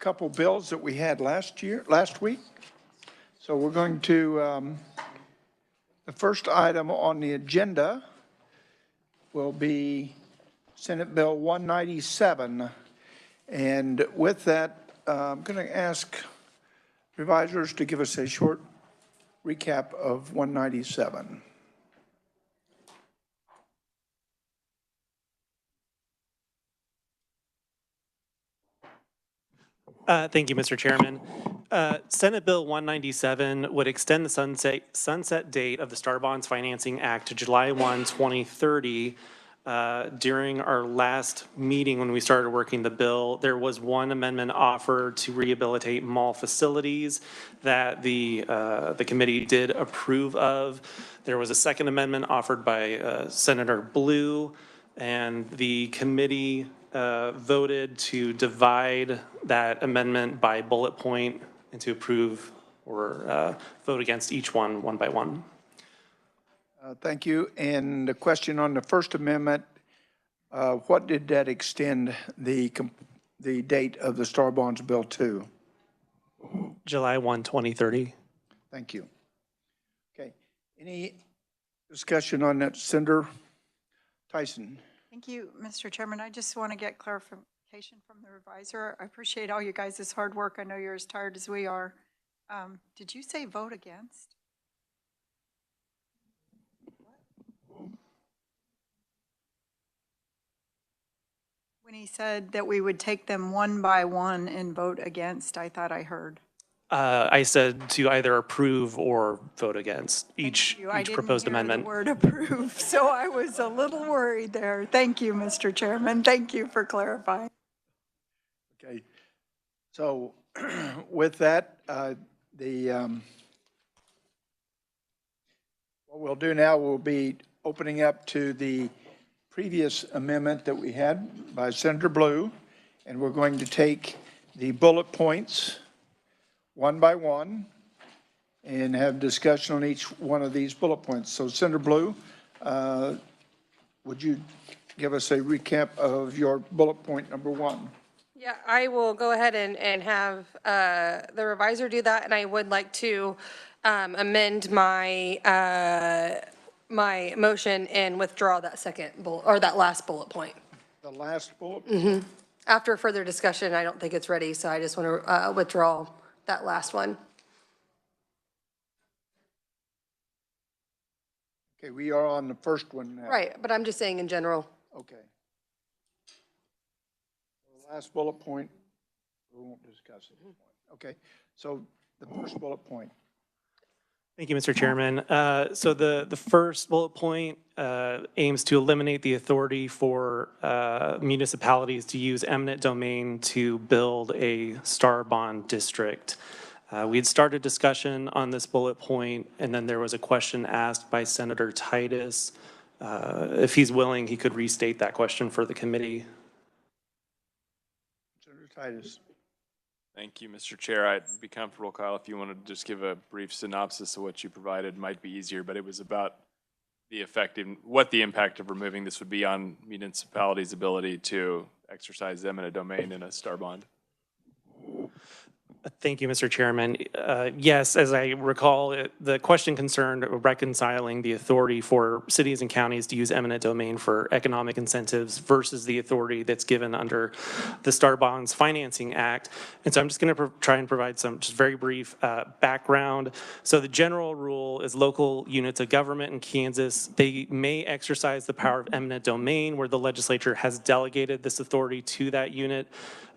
couple bills that we had last week. So we're going to, the first item on the agenda will be Senate Bill 197. And with that, I'm going to ask revisers to give us a short recap of 197. Thank you, Mr. Chairman. Senate Bill 197 would extend the sunset date of the Star Bonds Financing Act to July 1, 2030. During our last meeting when we started working the bill, there was one amendment offered to rehabilitate mall facilities that the committee did approve of. There was a second amendment offered by Senator Blue, and the committee voted to divide that amendment by bullet point and to approve or vote against each one by one. Thank you. And the question on the First Amendment, what did that extend the date of the Star Bonds Bill to? July 1, 2030. Thank you. Okay. Any discussion on that, Senator Tyson? Thank you, Mr. Chairman. I just want to get clarification from the reviser. I appreciate all you guys' hard work. I know you're as tired as we are. Did you say vote against? When he said that we would take them one by one and vote against, I thought I heard. I said to either approve or vote against each proposed amendment. I didn't hear the word approve, so I was a little worried there. Thank you, Mr. Chairman. Thank you for clarifying. Okay. So with that, what we'll do now will be opening up to the previous amendment that we had by Senator Blue, and we're going to take the bullet points one by one and have discussion on each one of these bullet points. So Senator Blue, would you give us a recap of your bullet point number one? Yeah, I will go ahead and have the reviser do that, and I would like to amend my my motion and withdraw that second bullet, or that last bullet point. The last bullet point? After further discussion, I don't think it's ready, so I just want to withdraw that last one. Okay, we are on the first one now. Right, but I'm just saying in general. Okay. The last bullet point, we won't discuss it. Okay, so the first bullet point. Thank you, Mr. Chairman. So the first bullet point aims to eliminate the authority for municipalities to use eminent domain to build a Star Bond district. We had started discussion on this bullet point, and then there was a question asked by Senator Titus. If he's willing, he could restate that question for the committee. Senator Titus. Thank you, Mr. Chair. I'd be comfortable, Kyle, if you want to just give a brief synopsis of what you provided. Might be easier, but it was about the what the impact of removing this would be on municipalities' ability to exercise eminent domain in a Star Bond. Thank you, Mr. Chairman. Yes, as I recall, the question concerned reconciling the authority for cities and counties to use eminent domain for economic incentives versus the authority that's given under the Star Bonds Financing Act. And so I'm just going to try and provide some just very brief background. So the general rule is local units of government in Kansas, they may exercise the power of eminent domain where the legislature has delegated this authority to that unit,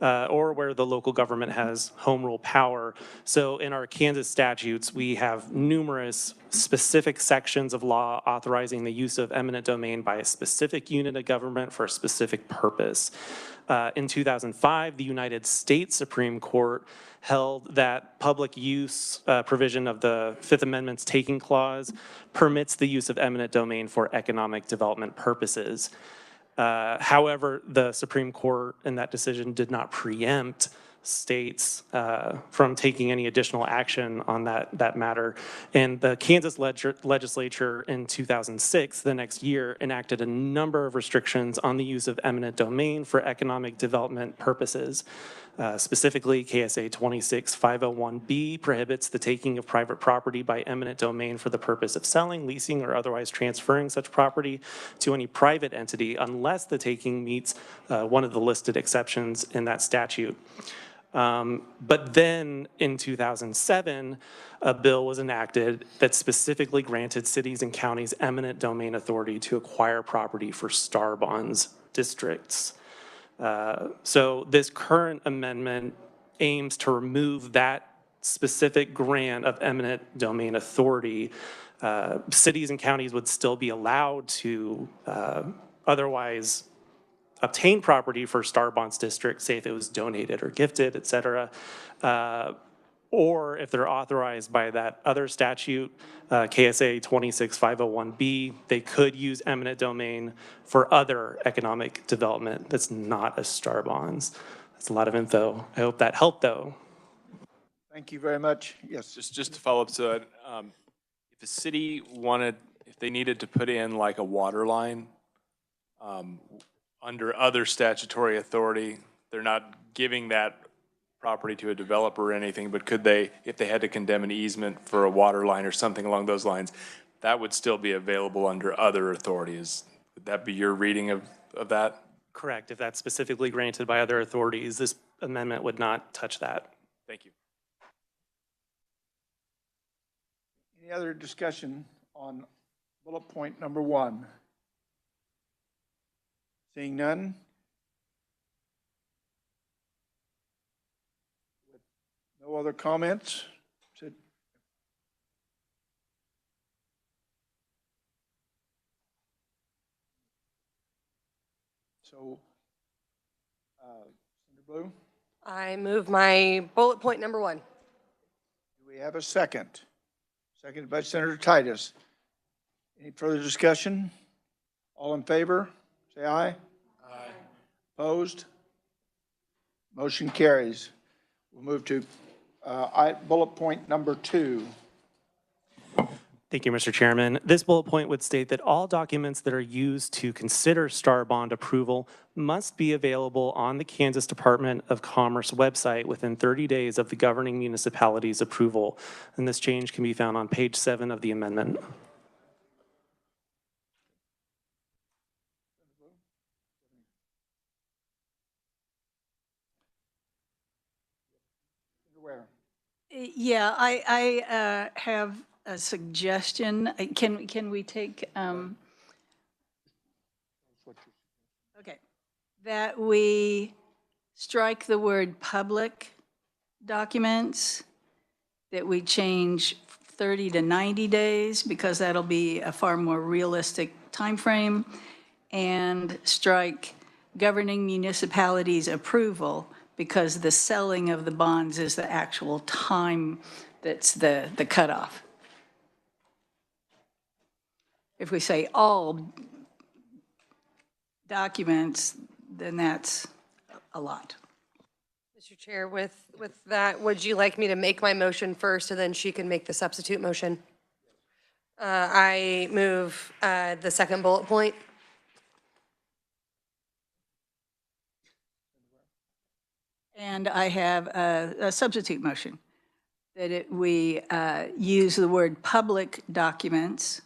or where the local government has home rule power. So in our Kansas statutes, we have numerous specific sections of law authorizing the use of eminent domain by a specific unit of government for a specific purpose. In 2005, the United States Supreme Court held that public use provision of the Fifth Amendment's taking clause permits the use of eminent domain for economic development purposes. However, the Supreme Court in that decision did not preempt states from taking any additional action on that matter. And the Kansas legislature in 2006, the next year, enacted a number of restrictions on the use of eminent domain for economic development purposes. Specifically, KSA 26501B prohibits the taking of private property by eminent domain for the purpose of selling, leasing, or otherwise transferring such property to any private entity unless the taking meets one of the listed exceptions in that statute. But then in 2007, a bill was enacted that specifically granted cities and counties eminent domain authority to acquire property for star bonds districts. So this current amendment aims to remove that specific grant of eminent domain authority. Cities and counties would still be allowed to otherwise obtain property for star bonds districts, say if it was donated or gifted, et cetera, or if they're authorized by that other statute, KSA 26501B, they could use eminent domain for other economic development that's not a star bonds. That's a lot of info. I hope that helped, though. Thank you very much. Yes. Just to follow up, so if a city wanted, if they needed to put in like a water line, under other statutory authority, they're not giving that property to a developer or anything, but could they, if they had to condemn an easement for a water line or something along those lines, that would still be available under other authorities? Would that be your reading of that? Correct. If that's specifically granted by other authorities, this amendment would not touch that. Thank you. Any other discussion on bullet point number 1? Seeing none? No other comments? So, Senator Blue, I move my bullet point number 1. do we have a second? Seconded by Senator Titus. Any further discussion? All in favor, say aye. Aye. Opposed? Motion carries. We'll move to bullet point number 2. Thank you, Mr. Chairman. This bullet point would state that all documents that are used to consider star bond approval must be available on the Kansas Department of Commerce website within 30 days of the governing municipality's approval. And this change can be found on page 7 of the amendment. Yeah, I have a suggestion. Can we take, okay, that we strike the word public documents, that we change 30 to 90 days, because that'll be a far more realistic timeframe, and strike governing municipalities' approval, because the selling of the bonds is the actual time that's the cutoff. If we say all documents, then that's a lot. Mr. Chair, with that, would you like me to make my motion first and then she can make the substitute motion? I move the second bullet point. And I have a substitute motion, that we use the word public documents,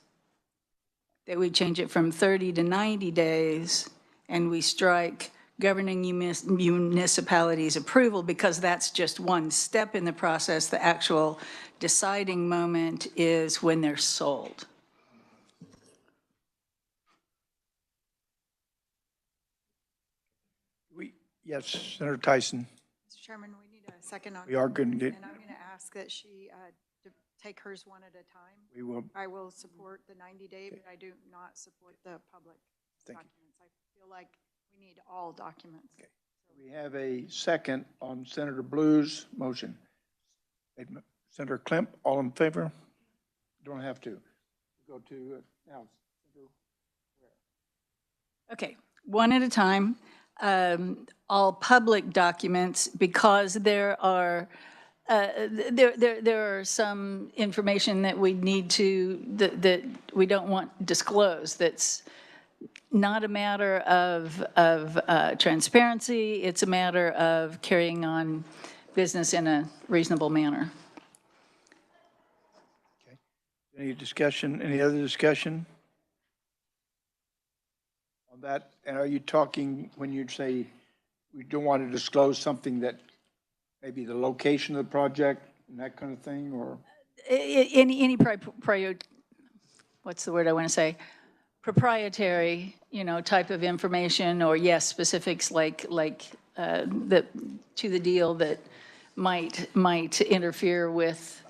that we change it from 30 to 90 days, and we strike governing municipalities' approval, because that's just one step in the process. The actual deciding moment is when they're sold. Yes, Senator Tyson. Mr. Chairman, we need a second on. We are going to get. And I'm going to ask that she take hers one at a time. We will. I will support the 90-day, but I do not support the public documents. I feel like we need all documents. Okay. We have a second on Senator Blue's motion. Senator Klemp, all in favor? Don't have to. Go to now. Okay, one at a time. All public documents, because there are some information that we need to, that we don't want disclosed, that's not a matter of transparency, it's a matter of carrying on business in a reasonable manner. Any discussion, any other discussion on that? And are you talking, when you say we don't want to disclose something that maybe the location of the project and that kind of thing, or? Any what's the word I want to say? Proprietary, type of information, or yes, specifics like to the deal that might interfere with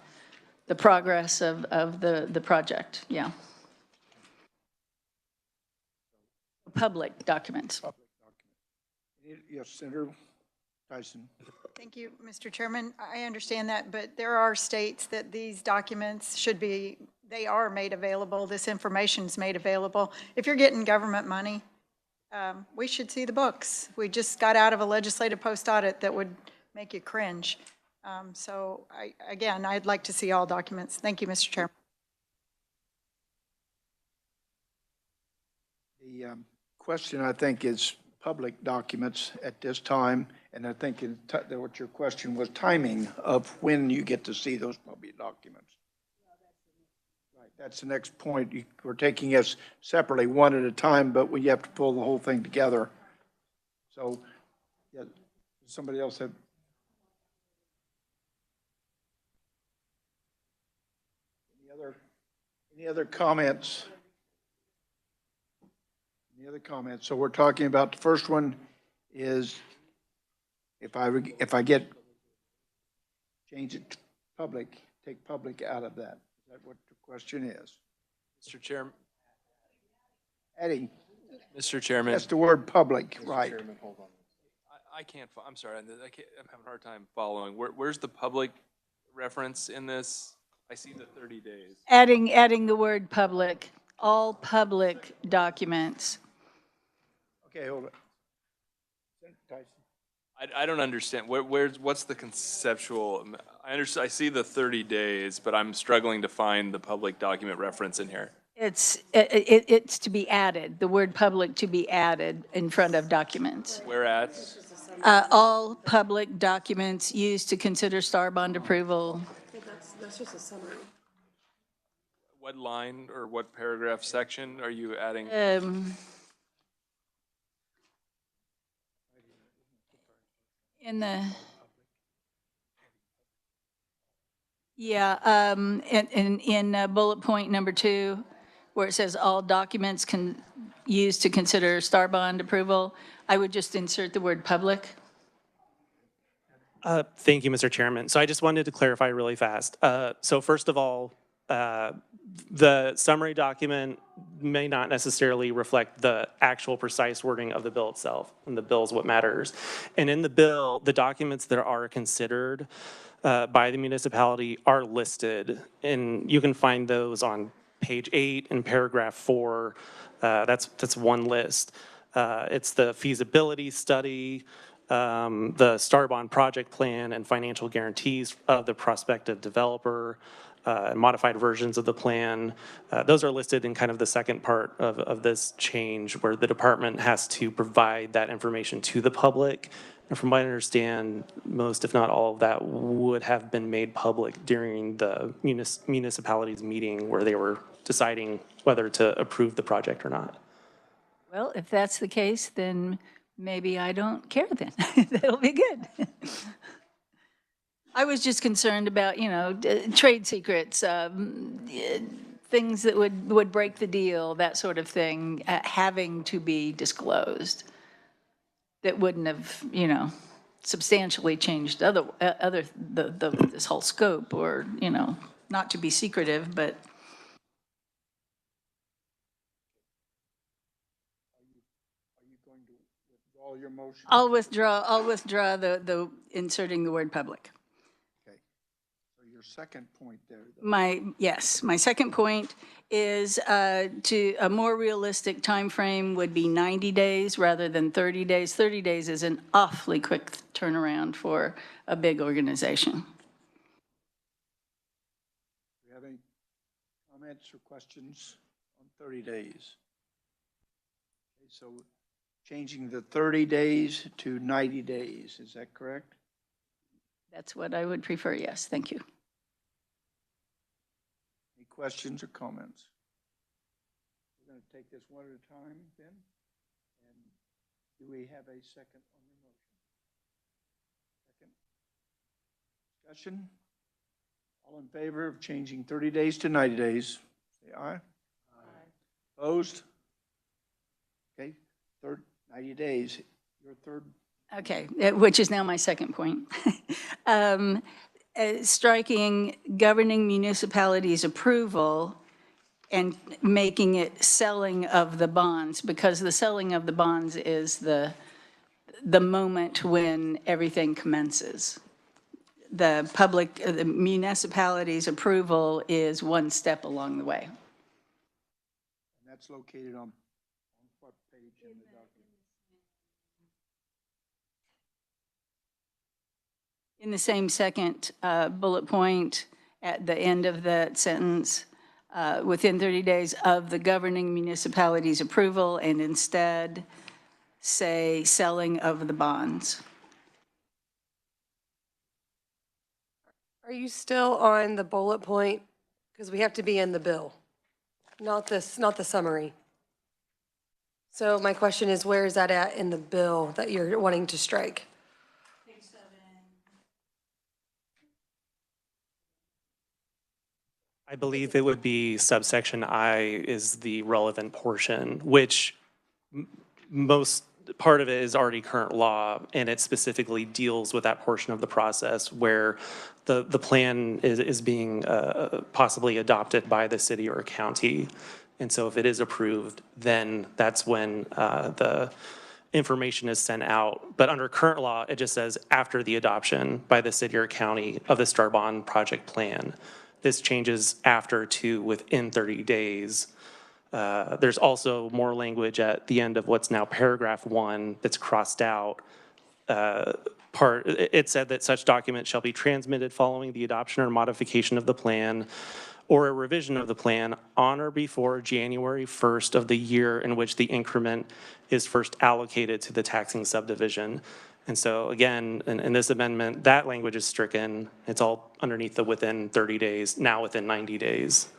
the progress of the project, yeah. Public documents. Yes, Senator Tyson. Thank you, Mr. Chairman. I understand that, but there are states that these documents they are made available, this information is made available. If you're getting government money, we should see the books. We just got out of a legislative post-audit that would make you cringe. So again, I'd like to see all documents. Thank you, Mr. Chairman. The question, I think, is public documents at this time, and I think what your question was, timing of when you get to see those public documents. Right, that's the next point. We're taking us separately, one at a time, but we have to pull the whole thing together. So, yeah, somebody else have? Any other comments? Any other comments? So we're talking about, the first one is if I change it to public, take public out of that. Is that what the question is? Mr. Chairman. Adding. Mr. Chairman. That's the word public, right? I can't, I'm sorry, I'm having a hard time following. Where's the public reference in this? I see the 30 days. Adding the word public, all public documents. Okay, hold it. Tyson. I don't understand. What's the conceptual? I see the 30 days, but I'm struggling to find the public document reference in here. It's to be added, the word public to be added in front of documents. Where at? All public documents used to consider star bond approval. That's just a summary. What line or what paragraph section are you adding? In the, yeah, in bullet point number 2, where it says all documents used to consider star bond approval, I would just insert the word public. Thank you, Mr. Chairman. So I just wanted to clarify really fast. So first of all, the summary document may not necessarily reflect the actual precise wording of the bill itself, and the bill is what matters. And in the bill, the documents that are considered by the municipality are listed, and you can find those on page 8 and paragraph 4. That's one list. It's the feasibility study, the star bond project plan and financial guarantees of the prospective developer, modified versions of the plan. Those are listed in kind of the second part of this change, where the department has to provide that information to the public. And from what I understand, most, if not all of that, would have been made public during the municipality's meeting where they were deciding whether to approve the project or not. Well, if that's the case, then maybe I don't care then. That'll be good. I was just concerned about, trade secrets, things that would break the deal, that sort of thing, having to be disclosed. That wouldn't have, substantially changed this whole scope, or, not to be secretive, but. Your motion? I'll withdraw the inserting the word public. Okay. So your second point there. My second point is to a more realistic time frame would be 90 days rather than 30 days. 30 days is an awfully quick turnaround for a big organization. Do you have any comments or questions on 30 days? So changing the 30 days to 90 days, is that correct? That's what I would prefer, yes, thank you. Any questions or comments? We're going to take this one at a time then. And do we have a second on the motion? Second. Discussion? All in favor of changing 30 days to 90 days, say aye. Aye. Opposed? Okay, 90 days, your third. Okay, which is now my second point. Striking governing municipalities' approval and making it selling of the bonds, because the selling of the bonds is the moment when everything commences. The municipality's approval is one step along the way. And that's located on what page in the document? In the same second bullet point at the end of that sentence, within 30 days of the governing municipality's approval, and instead say selling of the bonds. Are you still on the bullet point? Because we have to be in the bill, not the summary. So my question is, where is that at in the bill that you're wanting to strike? Page 7. I believe it would be subsection I is the relevant portion, which most part of it is already current law, and it specifically deals with that portion of the process where the plan is being possibly adopted by the city or county. And so if it is approved, then that's when the information is sent out. But under current law, it just says after the adoption by the city or county of the Star Bond project plan. This changes after to within 30 days. There's also more language at the end of what's now paragraph 1 that's crossed out. It said that such documents shall be transmitted following the adoption or modification of the plan or a revision of the plan on or before January 1st of the year in which the increment is first allocated to the taxing subdivision. And so again, in this amendment, that language is stricken. It's all underneath the within 30 days, now within 90 days.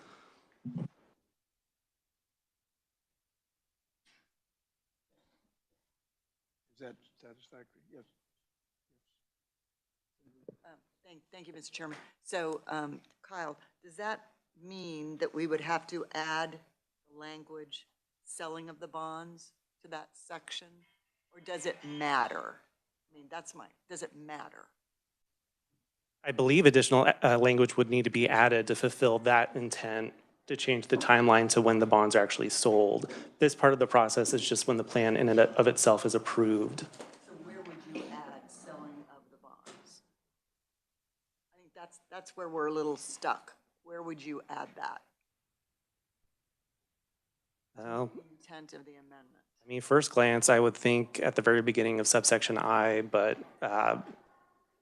Is that satisfactory? Yes. Thank you, Mr. Chairman. So, Kyle, does that mean that we would have to add the language selling of the bonds to that section? Or does it matter? I mean, does it matter? I believe additional language would need to be added to fulfill that intent, to change the timeline to when the bonds are actually sold. This part of the process is just when the plan in and of itself is approved. So where would you add selling of the bonds? I think that's where we're a little stuck. Where would you add that? Well, The intent of the amendment. I mean, first glance, I would think at the very beginning of subsection I, but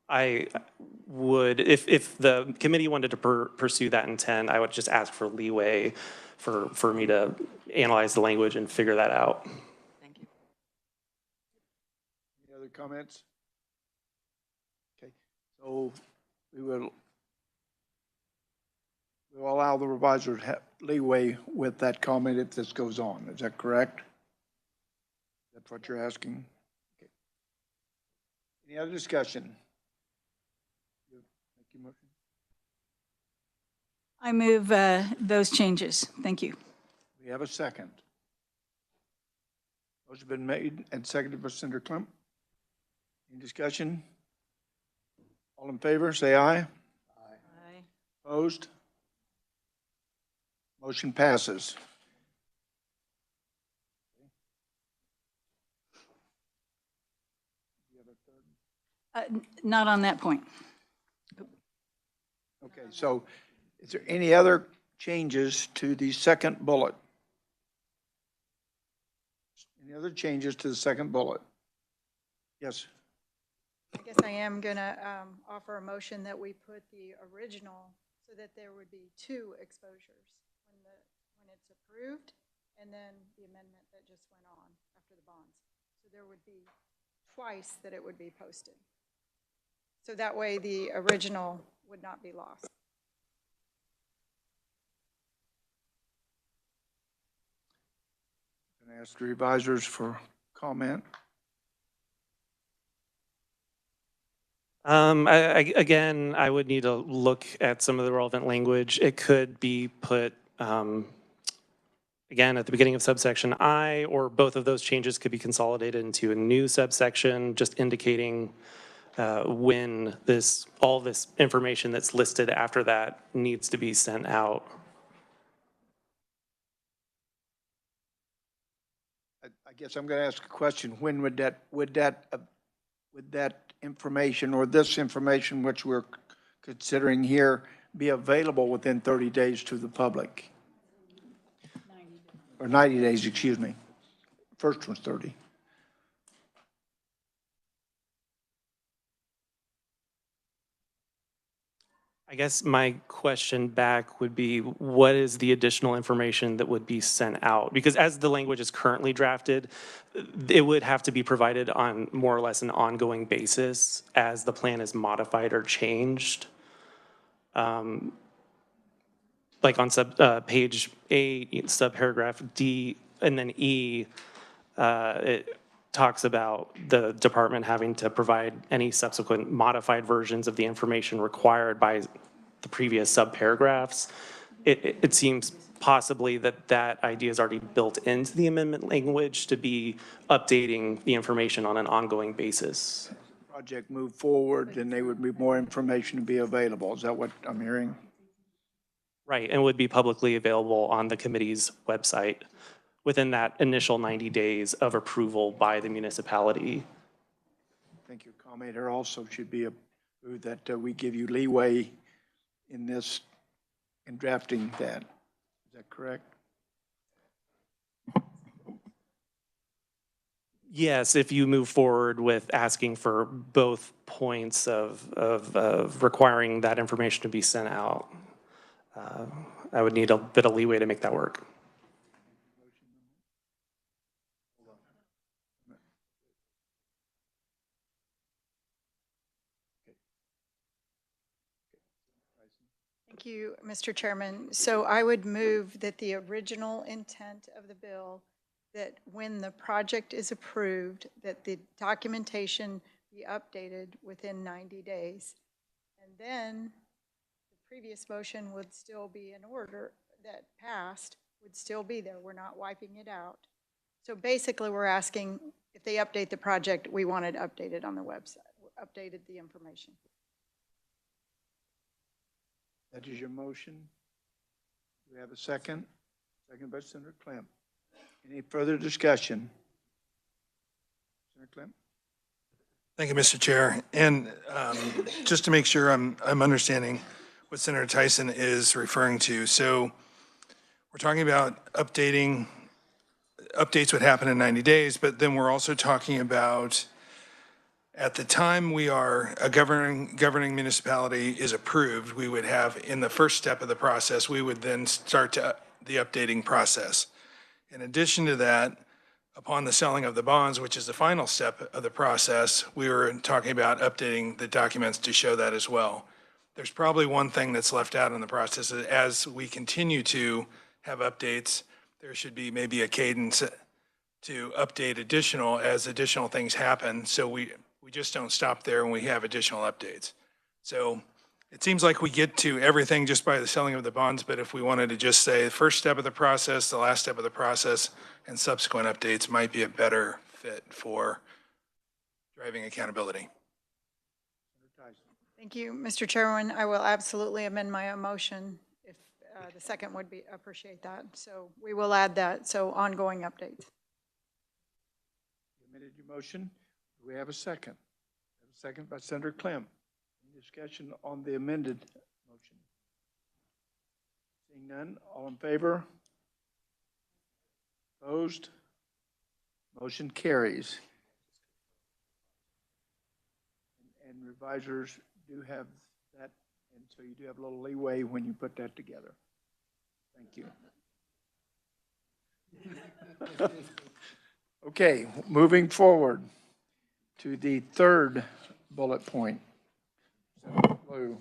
I would, if the committee wanted to pursue that intent, I would just ask for leeway for me to analyze the language and figure that out. Thank you. Any other comments? Okay, so we'll allow the revisor to have leeway with that comment if this goes on. Is that correct? That's what you're asking? Okay. Any other discussion? Make your motion. I move those changes. Thank you. We have a second. Motion been made and seconded by Senator Klump. Any discussion? All in favor, say aye. Aye. Opposed? Motion passes. Not on that point. Okay, so is there any other changes to the second bullet? Any other changes to the second bullet? Yes. I guess I am going to offer a motion that we put the original so that there would be 2 exposures when it's approved, and then the amendment that just went on after the bonds. So there would be twice that it would be posted. So that way the original would not be lost. Can I ask the revisers for comment? Again, I would need to look at some of the relevant language. It could be put, again, at the beginning of subsection I, or both of those changes could be consolidated into a new subsection, just indicating when all this information that's listed after that needs to be sent out. I guess I'm going to ask a question. When would that information or this information which we're considering here be available within 30 days to the public? Or 90 days, excuse me. First one's 30. I guess my question back would be, what is the additional information that would be sent out? Because as the language is currently drafted, it would have to be provided on more or less an ongoing basis as the plan is modified or changed. Like on page 8, subparagraph D, and then E, it talks about the department having to provide any subsequent modified versions of the information required by the previous subparagraphs. It seems possibly that idea is already built into the amendment language to be updating the information on an ongoing basis. Project move forward, then there would be more information to be available. Is that what I'm hearing? Right, and would be publicly available on the committee's website within that initial 90 days of approval by the municipality. I think your comment here also should be that we give you leeway in this, in drafting that. Is that correct? Yes, if you move forward with asking for both points of requiring that information to be sent out, I would need a bit of leeway to make that work. Thank you, Mr. Chairman. So I would move that the original intent of the bill, that when the project is approved, that the documentation be updated within 90 days. And then the previous motion would still be in order, that passed would still be there. We're not wiping it out. So basically, we're asking if they update the project, we want it updated on the website, updated the information. That is your motion. Do we have a second? Second by Senator Clem. Any further discussion? Senator Clem? Thank you, Mr. Chair. And just to make sure I'm understanding what Senator Tyson is referring to. So we're talking about updates would happen in 90 days, but then we're also talking about at the time a governing municipality is approved, we would have, in the first step of the process, we would then start the updating process. In addition to that, upon the selling of the bonds, which is the final step of the process, we were talking about updating the documents to show that as well. There's probably one thing that's left out in the process. As we continue to have updates, there should be maybe a cadence to update as additional things happen. So we just don't stop there when we have additional updates. So it seems like we get to everything just by the selling of the bonds, but if we wanted to just say the first step of the process, the last step of the process, and subsequent updates might be a better fit for driving accountability. Thank you, Mr. Chairman. I will absolutely amend my motion if the second would appreciate that. So we will add that, so ongoing updates. You amended your motion. Do we have a second? We have a second by Senator Clem. Any discussion on the amended motion? Seeing none, all in favor? Opposed? Motion carries. And revisers do have that, and so you do have a little leeway when you put that together. Thank you. Okay, moving forward to the third bullet point. Blue.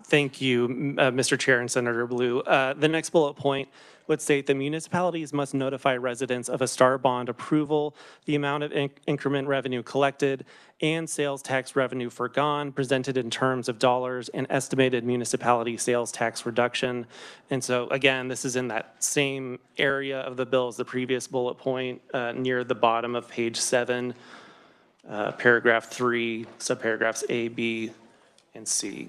Thank you, Mr. Chair and Senator Blue. The next bullet point would state the municipalities must notify residents of a STAR bond approval, the amount of increment revenue collected, and sales tax revenue forgone, presented in terms of dollars, and estimated municipality sales tax reduction. And so, again, this is in that same area of the bill as the previous bullet point, near the bottom of page 7, paragraph 3, subparagraphs A, B, and C.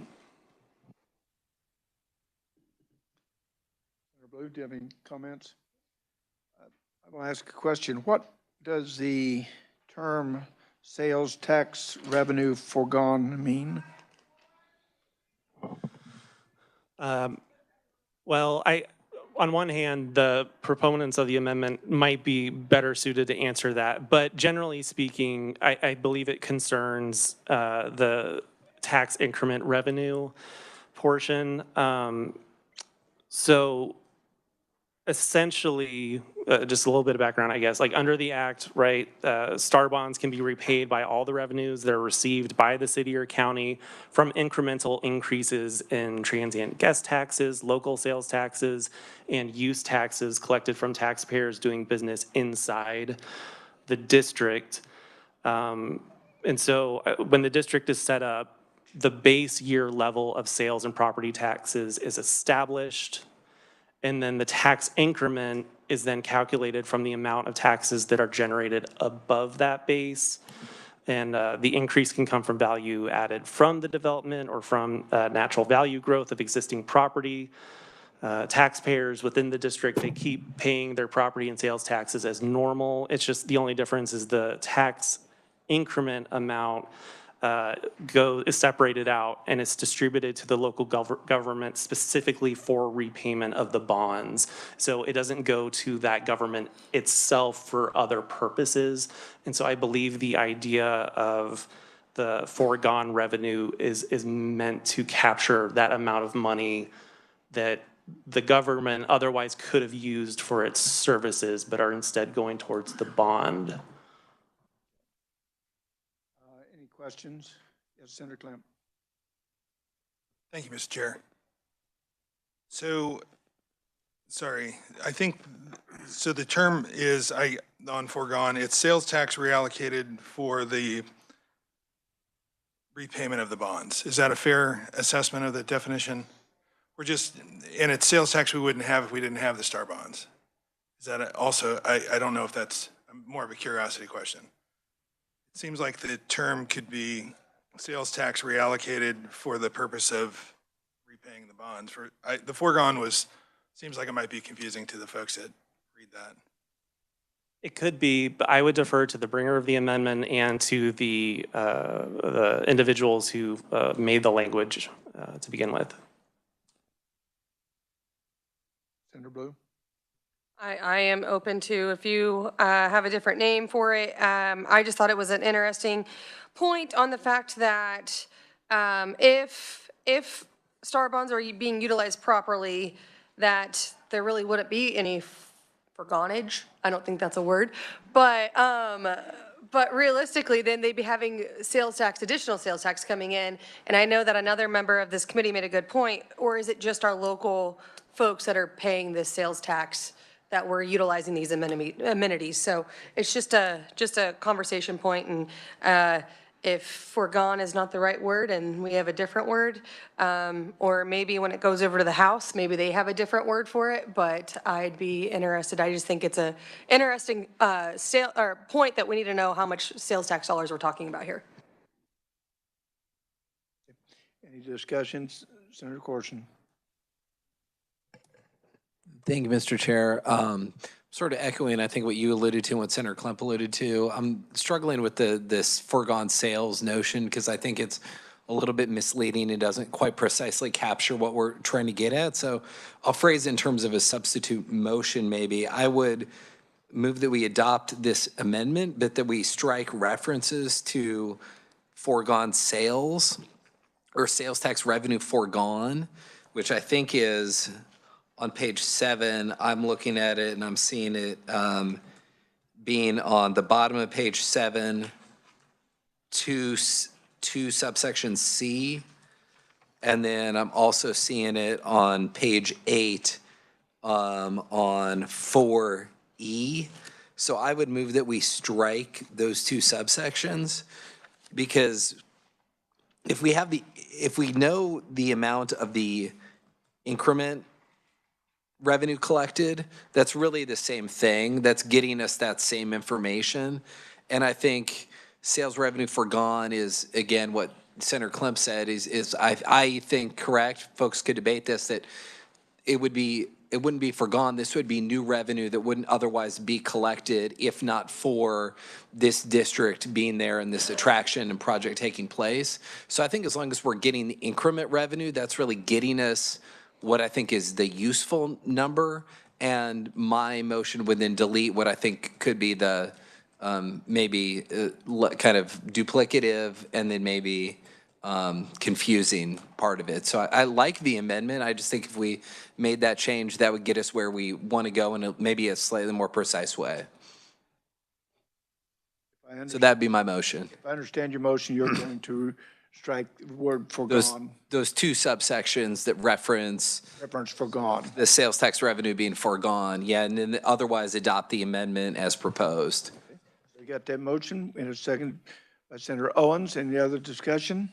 Blue, do you have any comments? I will ask a question. What does the term sales tax revenue foregone mean? Well, on one hand, the proponents of the amendment might be better suited to answer that, but generally speaking, I believe it concerns the tax increment revenue portion. So essentially, just a little bit of background, I guess, like under the act, right, STAR bonds can be repaid by all the revenues that are received by the city or county from incremental increases in transient guest taxes, local sales taxes, and use taxes collected from taxpayers doing business inside the district. And so when the district is set up, the base year level of sales and property taxes is established, and then the tax increment is then calculated from the amount of taxes that are generated above that base. And the increase can come from value added from the development or from natural value growth of existing property. Taxpayers within the district, they keep paying their property and sales taxes as normal. It's just the only difference is the tax increment amount is separated out and it's distributed to the local government specifically for repayment of the bonds. So it doesn't go to that government itself for other purposes. And so I believe the idea of the foregone revenue is meant to capture that amount of money that the government otherwise could have used for its services, but are instead going towards the bond. Any questions? Yes, Senator Clem. Thank you, Mr. Chair. So, sorry, I think, so the term is, on foregone, it's sales tax reallocated for the repayment of the bonds. Is that a fair assessment of the definition? We're just, and it's sales tax we wouldn't have if we didn't have the STAR bonds. Is that also, I don't know if that's more of a curiosity question. It seems like the term could be sales tax reallocated for the purpose of repaying the bonds. The foregone seems like it might be confusing to the folks that read that. It could be, but I would defer to the bringer of the amendment and to the individuals who made the language to begin with. Senator Blue? I am open to, if you have a different name for it. I just thought it was an interesting point on the fact that if STAR bonds are being utilized properly, that there really wouldn't be any forgonage. I don't think that's a word, but realistically, then they'd be having sales tax, additional sales tax coming in. And I know that another member of this committee made a good point, or is it just our local folks that are paying this sales tax that we're utilizing these amenities? So it's just a conversation point, and if foregone is not the right word and we have a different word, or maybe when it goes over to the House, maybe they have a different word for it, but I'd be interested. I just think it's a interesting point that we need to know how much sales tax dollars we're talking about here. Any discussions? Senator Corson. Thank you, Mr. Chair. Sort of echoing, I think, what you alluded to and what Senator Klemp alluded to. I'm struggling with this foregone sales notion because I think it's a little bit misleading. It doesn't quite precisely capture what we're trying to get at. So I'll phrase in terms of a substitute motion maybe. I would move that we adopt this amendment, but that we strike references to foregone sales or sales tax revenue foregone, which I think is on page 7, I'm looking at it and I'm seeing it being on the bottom of page 7, two subsection C. And then I'm also seeing it on page 8 on 4E. So I would move that we strike those two subsections, because if we know the amount of the increment revenue collected, that's really the same thing. That's getting us that same information. And I think sales revenue forgone is, again, what Senator Klemp said is I think correct. Folks could debate this, that it wouldn't be forgone. This would be new revenue that wouldn't otherwise be collected if not for this district being there and this attraction and project taking place. So I think as long as we're getting the increment revenue, that's really getting us what I think is the useful number. And my motion would then delete what I think could be the maybe kind of duplicative and then maybe confusing part of it. So I like the amendment. I just think if we made that change, that would get us where we want to go in maybe a slightly more precise way. So that'd be my motion. If I understand your motion, you're going to strike the word foregone, Those two subsections that reference foregone. the sales tax revenue being foregone, yeah, and then otherwise adopt the amendment as proposed. We got that motion in a second by Senator Owens. Any other discussion?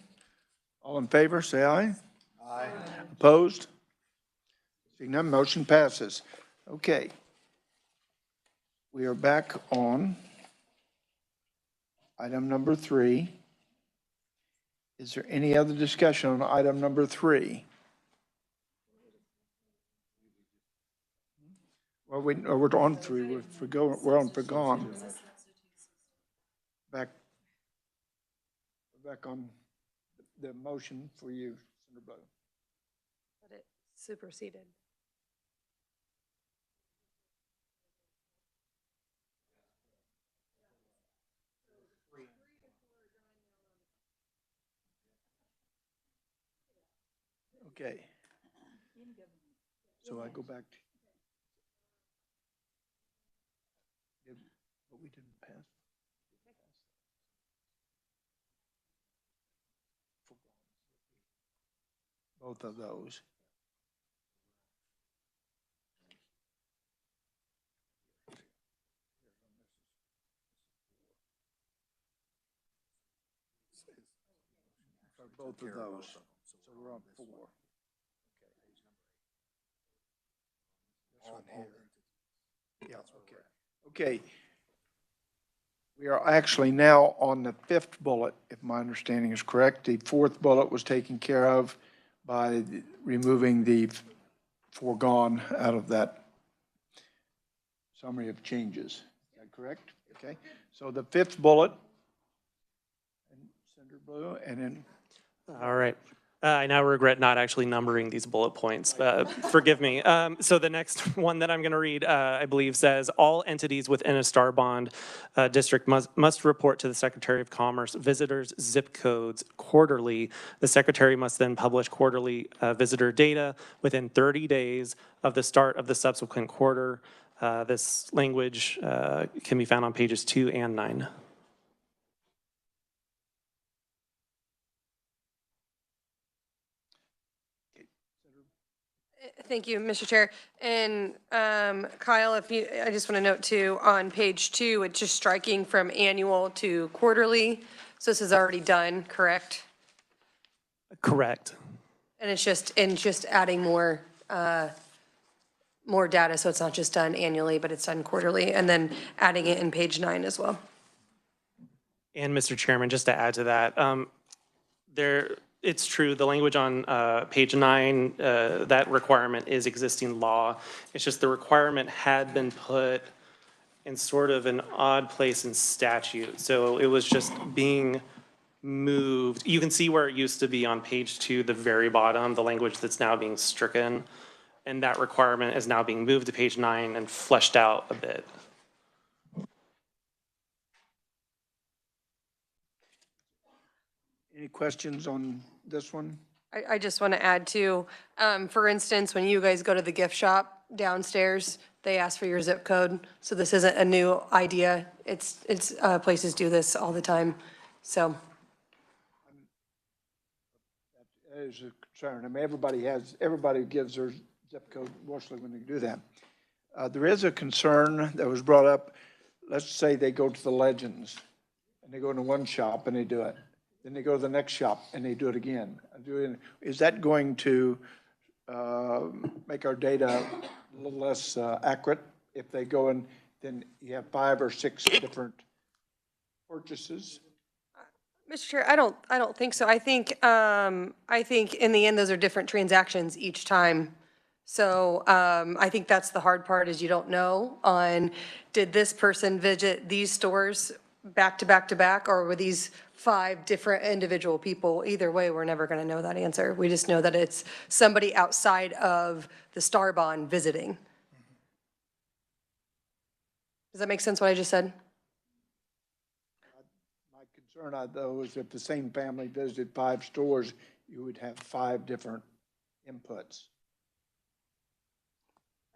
All in favor, say aye. Aye. Opposed? Seeing none, motion passes. Okay. We are back on item number 3. Is there any other discussion on item number 3? Well, we're on 3. We're on forgone. Back on the motion for you, Senator Blow. But it superseded. Okay. So I go back to. But we didn't pass. Both of those. Both of those. So we're on 4. On here. Yeah, okay. Okay. We are actually now on the 5th bullet, if my understanding is correct. The 4th bullet was taken care of by removing the foregone out of that summary of changes. Is that correct? Okay. So the 5th bullet, and Senator Blue, and then. All right. I now regret not actually numbering these bullet points. Forgive me. So the next one that I'm going to read, I believe, says all entities within a star bond district must report to the Secretary of Commerce visitors' zip codes quarterly. The Secretary must then publish quarterly visitor data within 30 days of the start of the subsequent quarter. This language can be found on pages 2 and 9. Thank you, Mr. Chair. And Kyle, I just want to note too, on page 2, it's just striking from annual to quarterly. So this is already done, correct? Correct. And it's just adding more data, so it's not just done annually, but it's done quarterly, and then adding it in page 9 as well. And Mr. Chairman, just to add to that, it's true, the language on page 9, that requirement is existing law. It's just the requirement had been put in sort of an odd place in statute. So it was just being moved. You can see where it used to be on page 2, the very bottom, the language that's now being stricken. And that requirement is now being moved to page 9 and fleshed out a bit. Any questions on this one? I just want to add too, for instance, when you guys go to the gift shop downstairs, they ask for your zip code. So this isn't a new idea. It's places do this all the time. So. That is a concern. I mean, everybody gives their zip code mostly when they do that. There is a concern that was brought up. Let's say they go to the Legends and they go into one shop and they do it. Then they go to the next shop and they do it again. Is that going to make our data a little less accurate if they go in, then you have 5 or 6 different purchases? Mr. Chair, I don't think so. I think in the end, those are different transactions each time. So I think that's the hard part is you don't know on, did this person visit these stores back to back to back, or were these 5 different individual people? Either way, we're never going to know that answer. We just know that it's somebody outside of the Star Bond visiting. Does that make sense what I just said? My concern, though, is if the same family visited 5 stores, you would have 5 different inputs.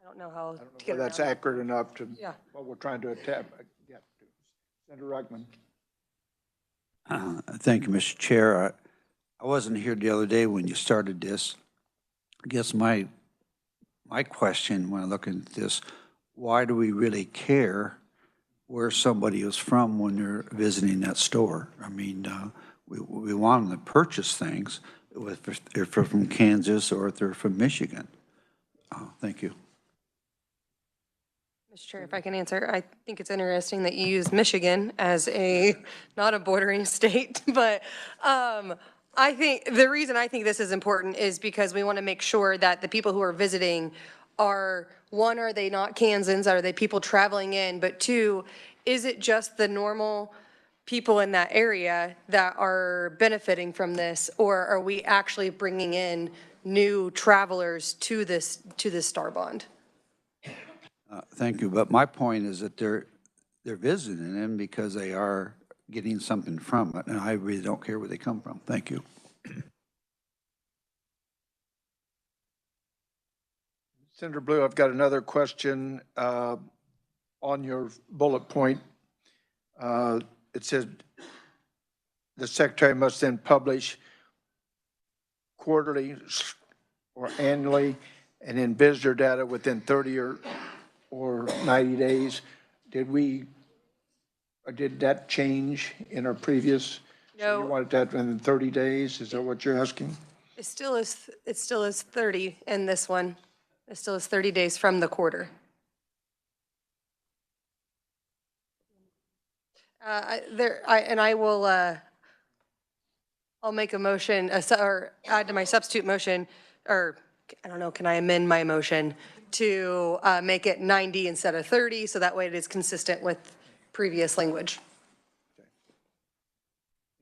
I don't know how I don't know to get if that's around that. accurate enough to Yeah. what we're trying to get to. Senator Ruckman. Thank you, Mr. Chair. I wasn't here the other day when you started this. I guess my question when I look at this, why do we really care where somebody is from when they're visiting that store? I mean, we want them to purchase things if they're from Kansas or if they're from Michigan. Thank you. Mr. Chair, if I can answer, I think it's interesting that you use Michigan as not a bordering state, but I think the reason I think this is important is because we want to make sure that the people who are visiting are, one, are they not Kansans? Are they people traveling in? But 2, is it just the normal people in that area that are benefiting from this, or are we actually bringing in new travelers to this Star Bond? Thank you. But my point is that they're visiting them because they are getting something from it, and I really don't care where they come from. Thank you. Senator Blue, I've got another question on your bullet point. It says the secretary must then publish quarterly or annually and then visitor data within 30 or 90 days. Did that change in our previous? No. So you wanted that within 30 days? Is that what you're asking? It still is 30 in this one. It still is 30 days from the quarter. I'll make a motion, or add to my substitute motion, or I don't know, can I amend my motion to make it 90 instead of 30, so that way it is consistent with previous language.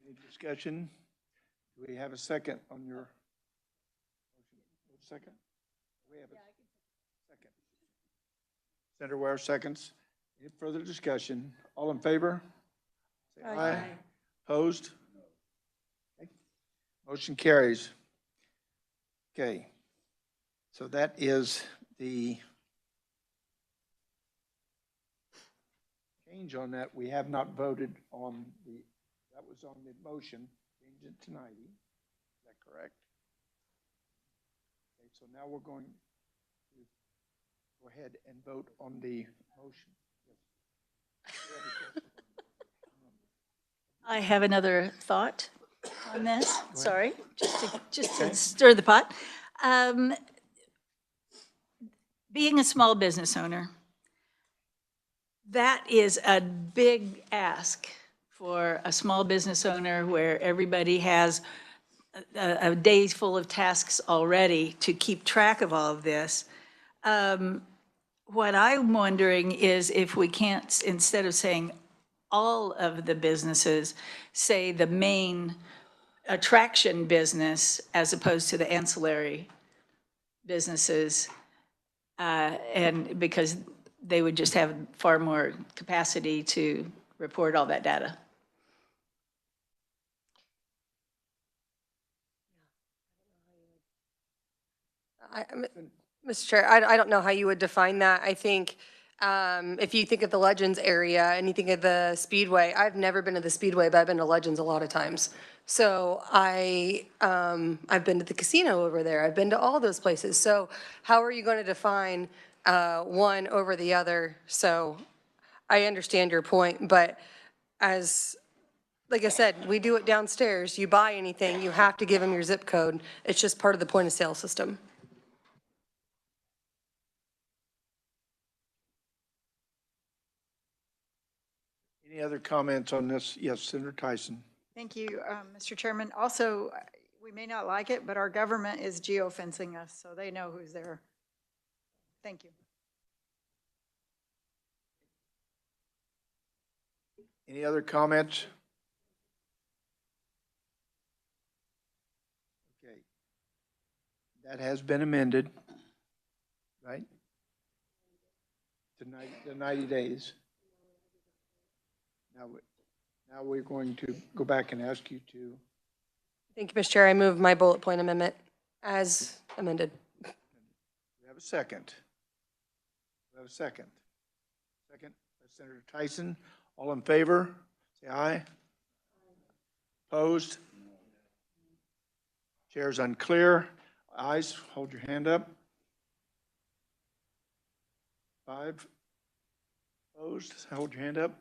Any discussion? Do we have a second on your motion? Second? We have a second. Senator Ware seconds. Any further discussion? All in favor? Say aye. Opposed? Okay. Motion carries. Okay. So that is the change on that. We have not voted on that was on the motion, change it to 90. Is that correct? Okay, so now we're going to go ahead and vote on the motion. Yes. I have another thought on this. Sorry, just to stir the pot. Being a small business owner, that is a big ask for a small business owner where everybody has a day full of tasks already to keep track of all of this. What I'm wondering is if we can't, instead of saying all of the businesses, say the main attraction business as opposed to the ancillary businesses, and because they would just have far more capacity to report all that data. Mr. Chair, I don't know how you would define that. I think if you think of the Legends area and you think of the Speedway, I've never been to the Speedway, but I've been to Legends a lot of times. So I've been to the casino over there. I've been to all those places. So how are you going to define one over the other? So I understand your point, but like I said, we do it downstairs. You buy anything, you have to give them your zip code. It's just part of the point of sale system. Any other comments on this? Yes, Senator Tyson. Thank you, Mr. Chairman. Also, we may not like it, but our government is geofencing us, so they know who's there. Thank you. Any other comments? Okay. That has been amended, right? To 90 days. Now we're going to go back and ask you to. Thank you, Mr. Chair. I move my bullet point amendment as amended. We have a second. We have a second. Second by Senator Tyson. All in favor, say aye. Opposed? Chair's unclear. Ayes, hold your hand up. 5. Opposed, hold your hand up.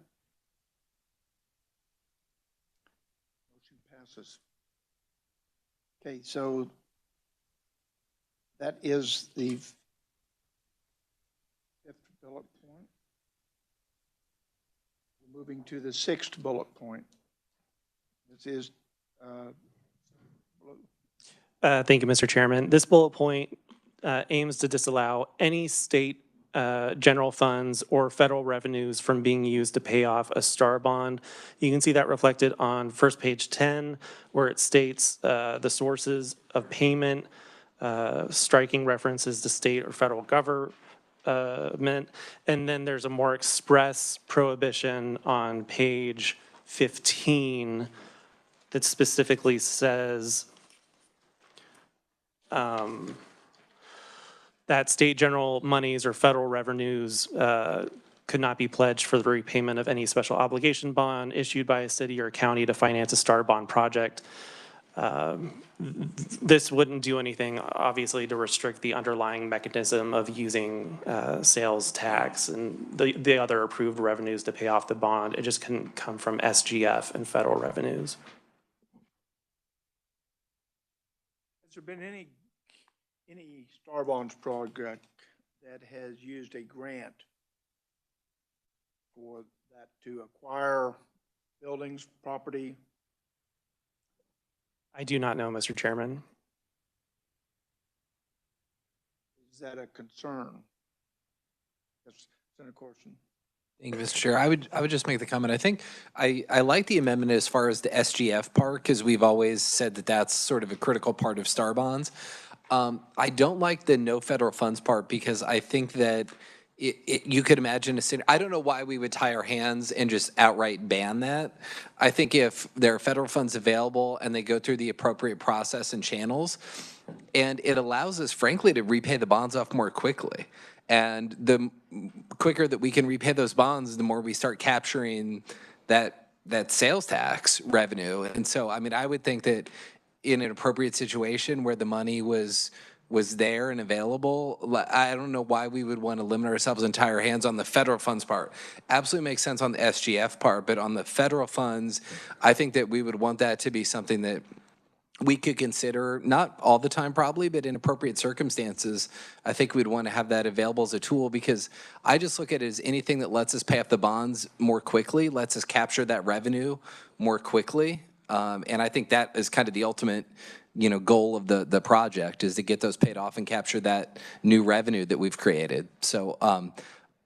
Motion passes. Okay, so that is the 5th bullet point. We're moving to the 6th bullet point. This is Thank you, Mr. Chairman. This bullet point aims to disallow any state general funds or federal revenues from being used to pay off a STAR bond. You can see that reflected on first page 10, where it states the sources of payment, striking references to state or federal government, and then there's a more express prohibition on page 15 that specifically says that state general monies or federal revenues could not be pledged for the repayment of any special obligation bond issued by a city or county to finance a STAR bond project. This wouldn't do anything, obviously, to restrict the underlying mechanism of using sales tax and the other approved revenues to pay off the bond. It just couldn't come from SGF and federal revenues. Has there been any STAR bonds project that has used a grant for that to acquire buildings, property? I do not know, Mr. Chairman. Is that a concern? Yes, Senator Corson. Thank you, Mr. Chair. I would just make the comment. I think I like the amendment as far as the SGF part, because we've always said that that's sort of a critical part of STAR bonds. I don't like the no federal funds part, because I think that you could imagine I don't know why we would tie our hands and just outright ban that. I think if there are federal funds available and they go through the appropriate process and channels, and it allows us, frankly, to repay the bonds off more quickly. And the quicker that we can repay those bonds, the more we start capturing that sales tax revenue. And so, I mean, I would think that in an appropriate situation where the money was there and available, I don't know why we would want to limit ourselves and tie our hands on the federal funds part. Absolutely makes sense on the SGF part, but on the federal funds, I think that we would want that to be something that we could consider, not all the time probably, but in appropriate circumstances. I think we'd want to have that available as a tool, because I just look at it as anything that lets us pay off the bonds more quickly, lets us capture that revenue more quickly. And I think that is kind of the ultimate, goal of the project, is to get those paid off and capture that new revenue that we've created. So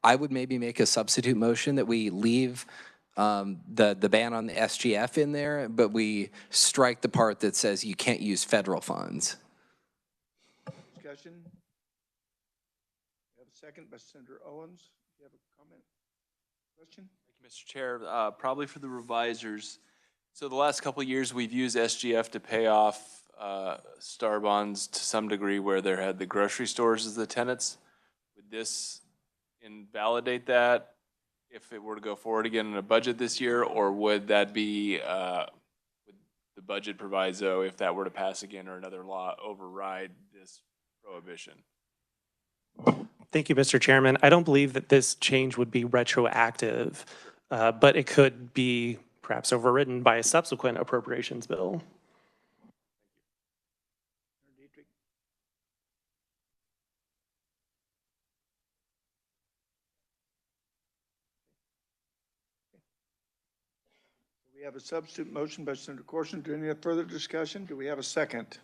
I would maybe make a substitute motion that we leave the ban on the SGF in there, but we strike the part that says you can't use federal funds. Discussion? We have a second by Senator Owens. Do you have a comment? Question? Thank you, Mr. Chair. Probably for the revisers. So the last couple of years, we've used SGF to pay off star bonds to some degree where there had the grocery stores as the tenants. Would this invalidate that if it were to go forward again in a budget this year, or would that be would the budget proviso, if that were to pass again or another law, override this prohibition? Thank you, Mr. Chairman. I don't believe that this change would be retroactive, but it could be perhaps overridden by a subsequent appropriations bill. We have a substitute motion by Senator Corson. Do any further discussion? Do we have a second?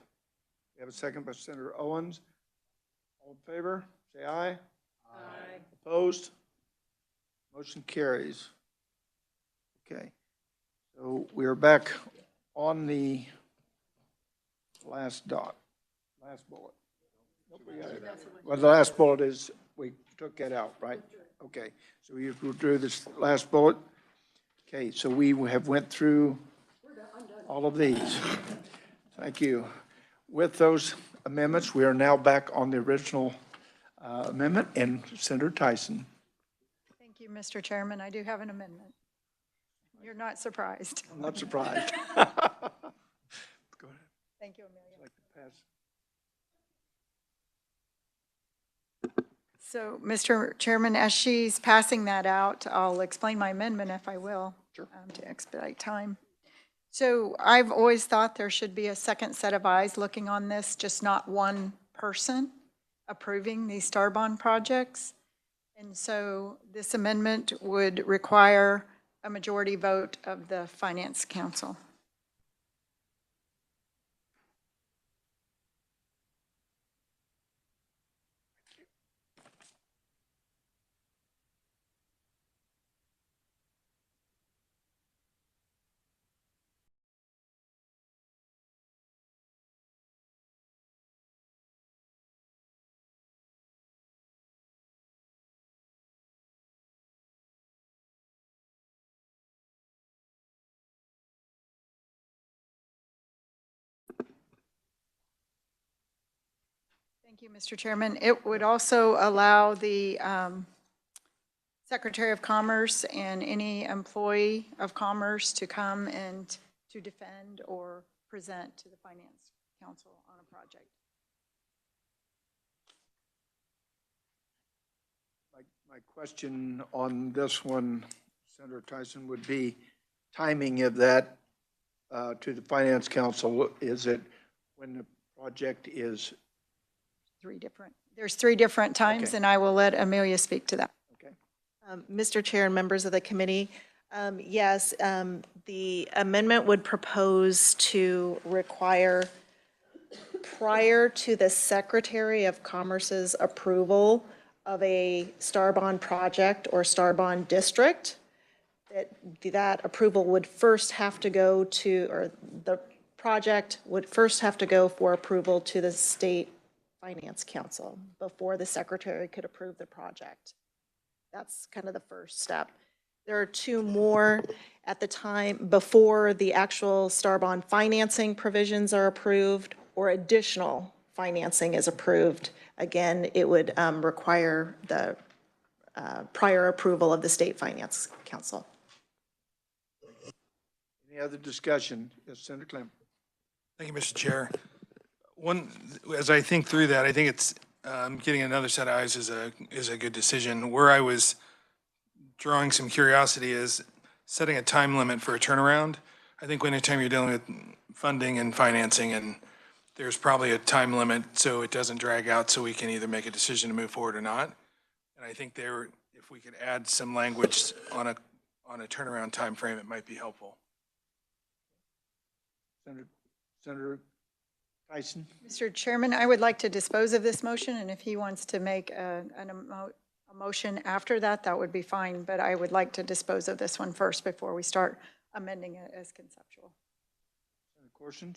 We have a second by Senator Owens. All in favor, say aye. Aye. Opposed? Motion carries. Okay. So we are back on the last bullet. Nope, we got it. Well, the last bullet is, we took that out, right? Okay, so we withdrew this last bullet. Okay, so we have went through all of these. Thank you. With those amendments, we are now back on the original amendment, and Senator Tyson. Thank you, Mr. Chairman. I do have an amendment. You're not surprised. I'm not surprised. Go ahead. Thank you, Amelia. I'd like to pass. So, Mr. Chairman, as she's passing that out, I'll explain my amendment if I will. Sure. To expedite time. So I've always thought there should be a second set of eyes looking on this, just not one person approving these star bond projects. And so this amendment would require a majority vote of the Finance Council. Thank you, Mr. Chairman. It would also allow the Secretary of Commerce and any employee of Commerce to come and to defend or present to the Finance Council on a project. My question on this one, Senator Tyson, would be timing of that to the Finance Council. Is it when the project is? There's three different times, Okay. and I will let Amelia speak to that. Okay. Mr. Chair and members of the committee, yes, the amendment would propose to require, prior to the Secretary of Commerce's approval of a star bond project or star bond district, that approval would first have to go to, or the project would first have to go for approval to the State Finance Council before the Secretary could approve the project. That's kind of the first step. There are two more at the time before the actual star bond financing provisions are approved or additional financing is approved. Again, it would require the prior approval of the State Finance Council. Any other discussion? Yes, Senator Clem. Thank you, Mr. Chair. As I think through that, I think it's getting another set of eyes is a good decision. Where I was drawing some curiosity is setting a time limit for a turnaround. I think anytime you're dealing with funding and financing, and there's probably a time limit so it doesn't drag out, so we can either make a decision to move forward or not. And I think if we could add some language on a turnaround time frame, it might be helpful. Senator Tyson. Mr. Chairman, I would like to dispose of this motion, and if he wants to make a motion after that, that would be fine, but I would like to dispose of this one first before we start amending it as conceptual. Senator Corson.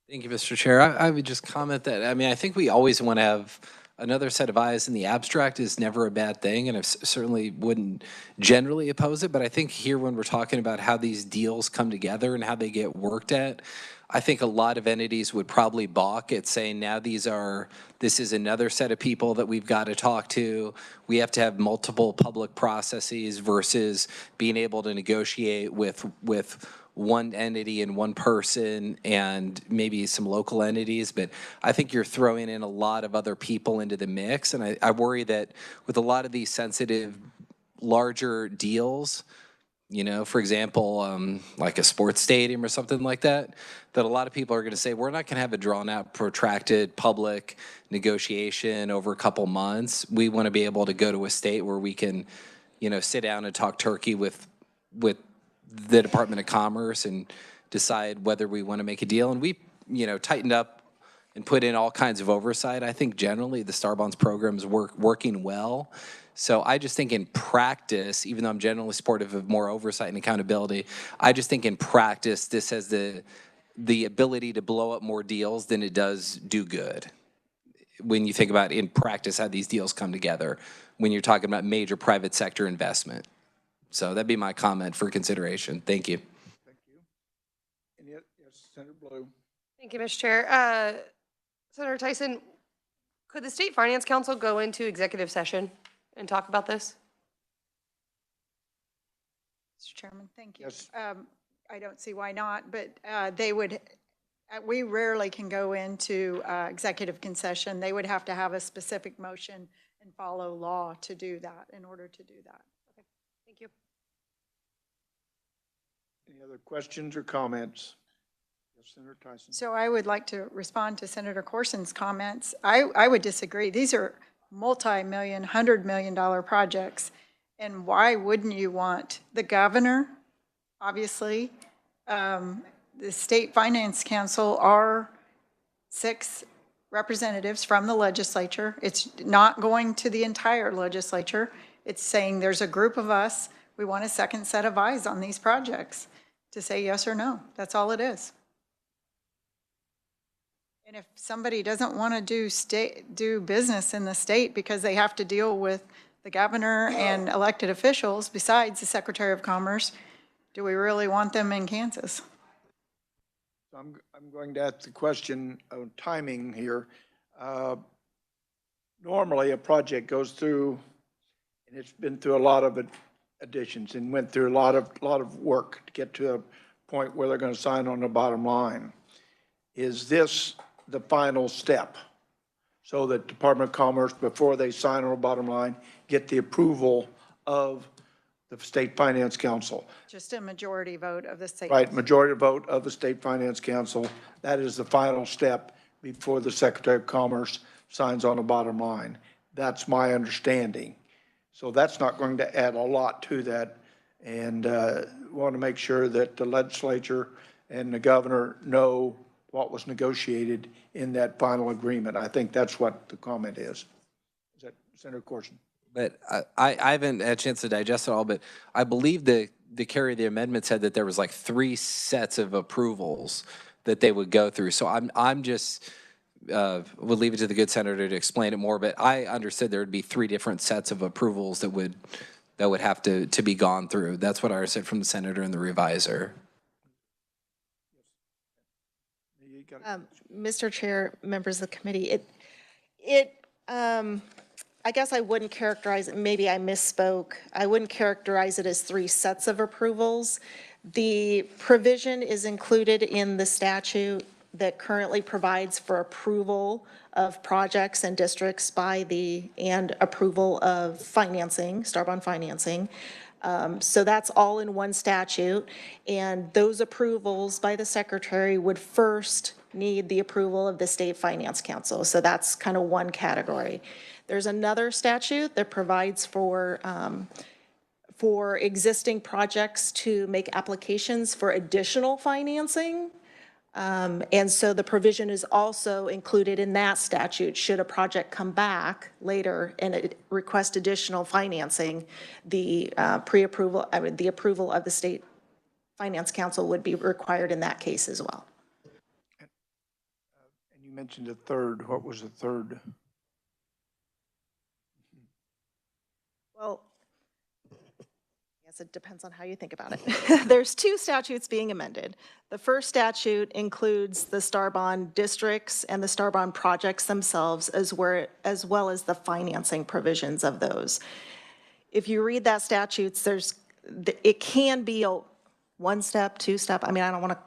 Thank you, Mr. Chair. I would just comment that, I mean, I think we always want to have another set of eyes in the abstract is never a bad thing, and I certainly wouldn't generally oppose it. But I think here, when we're talking about how these deals come together and how they get worked at, I think a lot of entities would probably balk at saying, now this is another set of people that we've got to talk to. We have to have multiple public processes versus being able to negotiate with one entity and one person and maybe some local entities. But I think you're throwing in a lot of other people into the mix. And I worry that with a lot of these sensitive, larger deals, for example, like a sports stadium or something like that a lot of people are going to say, we're not going to have a drawn out, protracted public negotiation over a couple months. We want to be able to go to a state where we can, sit down and talk turkey with the Department of Commerce and decide whether we want to make a deal. And we, tightened up and put in all kinds of oversight. I think generally the Star Bonds program is working well. So I just think in practice, even though I'm generally supportive of more oversight and accountability, I just think in practice this has the ability to blow up more deals than it does do good. When you think about in practice how these deals come together, when you're talking about major private sector investment. So that'd be my comment for consideration. Thank you. Thank you. Yes, Senator Blue. Thank you, Mr. Chair. Senator Tyson, could the State Finance Council go into executive session and talk about this? Mr. Chairman, thank you. Yes. I don't see why not, but they would, we rarely can go into executive concession. They would have to have a specific motion and follow law to do that, in order to do that. Okay, thank you. Any other questions or comments? Yes, Senator Tyson. So I would like to respond to Senator Corson's comments. I would disagree. These are multi-million, $100 million projects. And why wouldn't you want the governor, obviously, the State Finance Council are 6 representatives from the legislature. It's not going to the entire legislature. It's saying there's a group of us, we want a second set of eyes on these projects to say yes or no. That's all it is. And if somebody doesn't want to do business in the state because they have to deal with the governor and elected officials besides the Secretary of Commerce, do we really want them in Kansas? I'm going to ask the question of timing here. Normally, a project goes through, and it's been through a lot of additions and went through a lot of work to get to a point where they're going to sign on the bottom line. Is this the final step? So that Department of Commerce, before they sign on the bottom line, get the approval of the State Finance Council. Just a majority vote of the state. Right, majority vote of the State Finance Council. That is the final step before the Secretary of Commerce signs on the bottom line. That's my understanding. So that's not going to add a lot to that. And want to make sure that the legislature and the governor know what was negotiated in that final agreement. I think that's what the comment is. Is that Senator Corson? But I haven't had a chance to digest it all, but I believe the carry of the amendment said that there was like 3 sets of approvals that they would go through. So I'm just, we'll leave it to the good senator to explain it more, but I understood there would be 3 different sets of approvals that would have to be gone through. That's what I understood from the senator and the reviser. Mr. Chair, members of the committee, I guess I wouldn't characterize it, maybe I misspoke. I wouldn't characterize it as 3 sets of approvals. The provision is included in the statute that currently provides for approval of projects and districts and approval of financing, Star Bond financing. So that's all in one statute, and those approvals by the secretary would first need the approval of the State Finance Council. So that's kind of one category. There's another statute that provides for existing projects to make applications for additional financing. And so the provision is also included in that statute. Should a project come back later and request additional financing, the the approval of the State Finance Council would be required in that case as well. And you mentioned a third. What was the third? guess it depends on how you think about it. There's two statutes being amended. The first statute includes the Star Bond districts and the Star Bond projects themselves, as well as the financing provisions of those. If you read that statute, it can be a one-step, two-step. I mean, I don't want to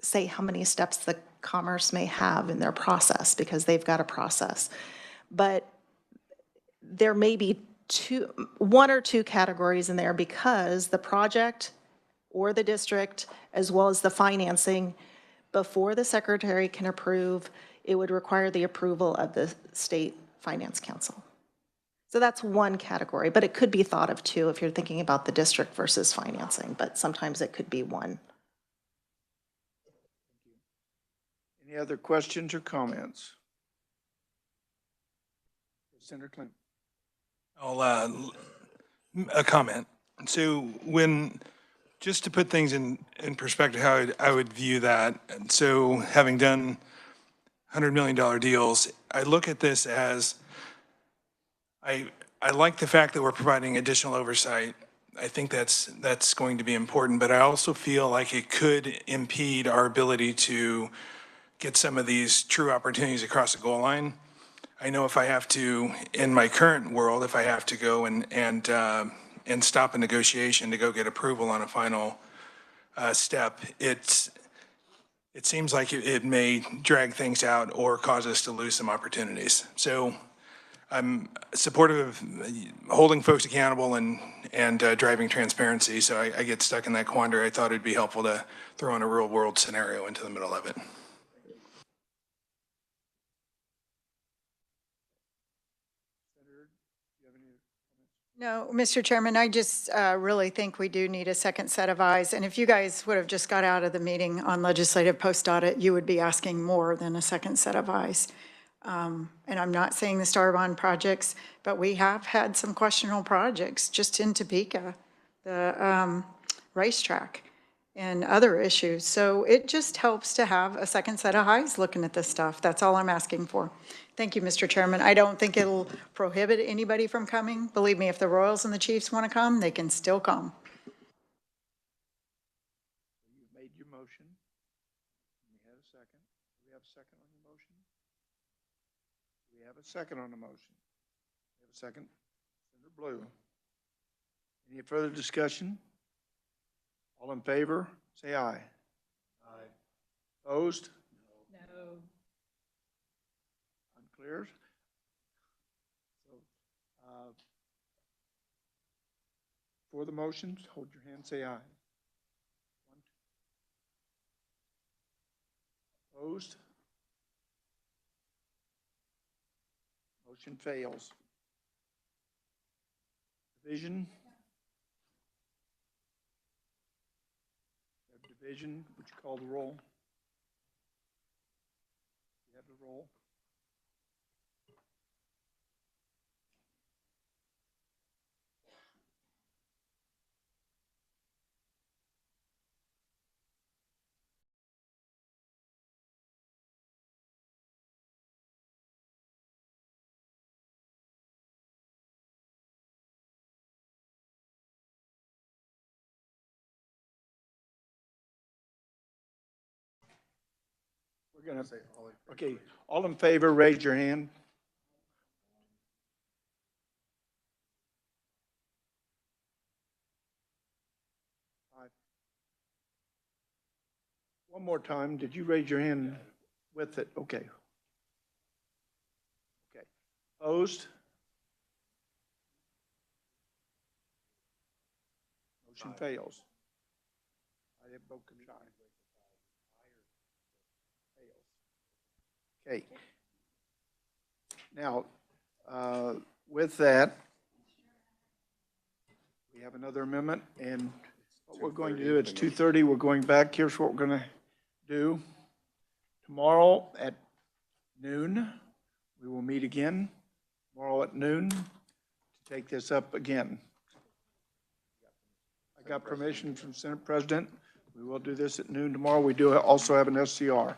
say how many steps the Commerce may have in their process because they've got a process. But there may be one or two categories in there because the project or the district, as well as the financing, before the secretary can approve, it would require the approval of the state finance council. So that's one category, but it could be thought of two if you're thinking about the district versus financing, but sometimes it could be one. Any other questions or comments? Senator Clinton. A comment. So just to put things in perspective, how I would view that. And so having done $100 million deals, I look at this as, I like the fact that we're providing additional oversight. I think that's going to be important, but I also feel like it could impede our ability to get some of these true opportunities across the goal line. I know if I have to, in my current world, if I have to go and stop a negotiation to go get approval on a final step, it seems like it may drag things out or cause us to lose some opportunities. So I'm supportive of holding folks accountable and driving transparency. So I get stuck in that quandary. I thought it'd be helpful to throw in a real world scenario into the middle of it. No, Mr. Chairman, I just really think we do need a second set of eyes. And if you guys would have just got out of the meeting on legislative post-audit, you would be asking more than a second set of eyes. And I'm not saying the Star Bond projects, but we have had some questionable projects just in Topeka, the racetrack and other issues. So it just helps to have a second set of eyes looking at this stuff. That's all I'm asking for. Thank you, Mr. Chairman. I don't think it'll prohibit anybody from coming. Believe me, if the Royals and the Chiefs want to come, they can still come. You've made your motion. We have a second. Do we have a second on the motion? We have a second on the motion. We have a second. Senator Blue. Any further discussion? All in favor, say aye. Aye. Opposed? No. Unclear? So, for the motion, hold your hand, say aye. Opposed? Motion fails. Division? Division, would you call the roll? You have the roll. We're going to say all in favor. Okay, all in favor, raise your hand. One more time. Did you raise your hand with it? Okay. Okay. Opposed? Motion fails. I didn't vote to die. Okay. Now, with that, we have another amendment, and what we're going to do, it's 2:30, we're going back. Here's what we're going to do. Tomorrow at noon, we will meet again. Tomorrow at noon to take this up again. I got permission from Senate President. We will do this at noon tomorrow. We do also have an SCR.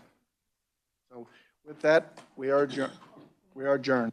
So with that, we are adjourned.